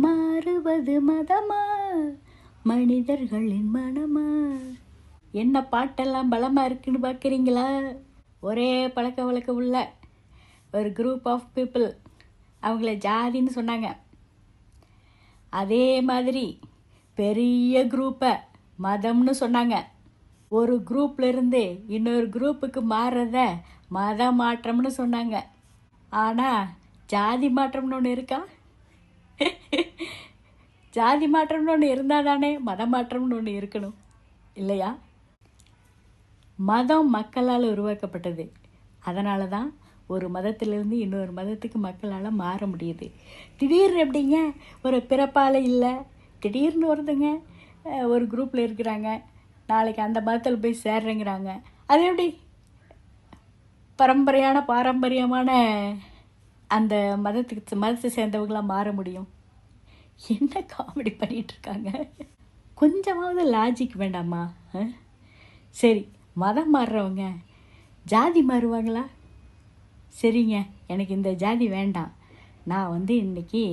மாறுவது மதமா மனிதர்களின் மனமா? என்ன பாட்டெல்லாம் பலமாக இருக்குன்னு பார்க்குறீங்களா? ஒரே பழக்க வழக்கம் உள்ள ஒரு குரூப் ஆஃப் பீப்புள் அவங்கள ஜாதின்னு சொன்னாங்க. அதே மாதிரி பெரிய குரூப்பை மதம்னு சொன்னாங்க. ஒரு குரூப்லேருந்து இன்னொரு குரூப்புக்கு மாறுறத மத மாற்றம்னு சொன்னாங்க. ஆனால் ஜாதி மாற்றம்னு ஒன்று இருக்கா? ஜாதி மாற்றம்னு ஒன்று இருந்தால் தானே மத மாற்றம்னு ஒன்று இருக்கணும் இல்லையா? மதம் மக்களால் உருவாக்கப்பட்டது. அதனால தான் ஒரு மதத்திலிருந்து இன்னொரு மதத்துக்கு மக்களால் மாற முடியுது. திடீர்னு எப்படிங்க ஒரு பிறப்பால் இல்லை, திடீர்னு ஒருத்தங்க ஒரு குரூப்பில் இருக்கிறாங்க, நாளைக்கு அந்த மதத்தில் போய் சேர்றேங்கிறாங்க. அது எப்படி பாரம்பரியமான அந்த மதத்தை சேர்ந்தவங்களாம் மாற முடியும்? என்ன காமெடி பண்ணிகிட்ருக்காங்க? கொஞ்சமாவது லாஜிக் வேண்டாமா? சரி, மதம் மாறுறவங்க ஜாதி மாறுவாங்களா? சரிங்க, எனக்கு இந்த ஜாதி வேண்டாம், நான் இன்றைக்கி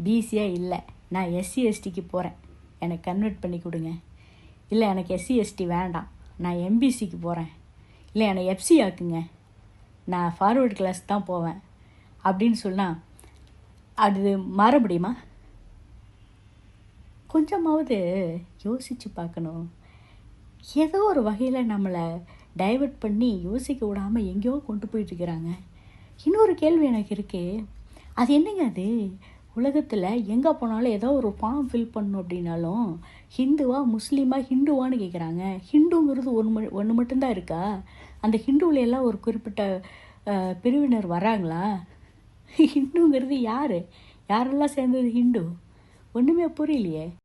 பிசியாக இல்லை, நான் எஸ்சி எஸ்டிக்கு போகிறேன், எனக்கு கன்வெர்ட் பண்ணி கொடுங்க. இல்லை எனக்கு எஸ்சி எஸ்டி வேண்டாம், நான் எம்பிசிக்கு போகிறேன். இல்லை எனக்கு எஃப்சி ஆக்குங்க, நான் ஃபார்வர்டு கிளாஸ் தான் போவேன் அப்படின்னு சொன்னால் அது மாற முடியுமா? கொஞ்சமாவது யோசித்து பார்க்கணும். ஏதோ ஒரு வகையில் நம்மளை டைவர்ட் பண்ணி யோசிக்க விடாமல் எங்கேயோ கொண்டு போயிட்டுருக்கிறாங்க. இன்னொரு கேள்வி எனக்கு இருக்குது. அது என்னங்க அது? உலகத்தில் எங்கே போனாலும் ஏதோ ஒரு ஃபார்ம் ஃபில் பண்ணணும் அப்படின்னாலும் ஹிந்துவா முஸ்லீமா ஹிந்துவான்னு கேட்குறாங்க. ஹிந்துங்கிறது ஒன்று மட்டும்தான் இருக்கா? அந்த ஹிந்துவில் எல்லாம் ஒரு குறிப்பிட்ட பிரிவினர் வராங்களா? ஹிந்துங்கிறது யாரெல்லாம் சேர்ந்தது ஹிந்து? ஒன்றுமே புரியலையே.